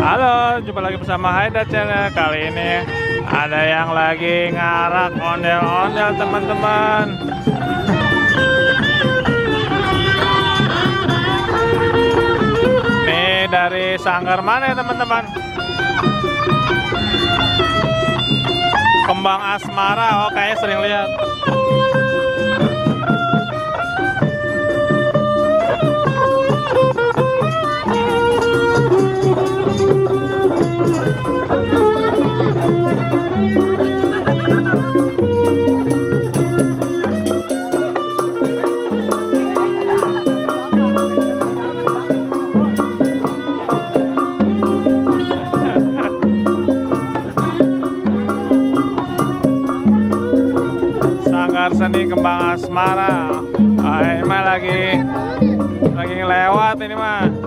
Halo, jumpa lagi bersama Haida Channel. Kali ini ada yang lagi ngarak ondel-ondel, teman-teman. Nih dari sanggar mana ya, teman-teman? Kembang Asmara. Oh, kayaknya sering lihat. Sanggar seni kembang asmara. Ini mah lagi lewat ini mah.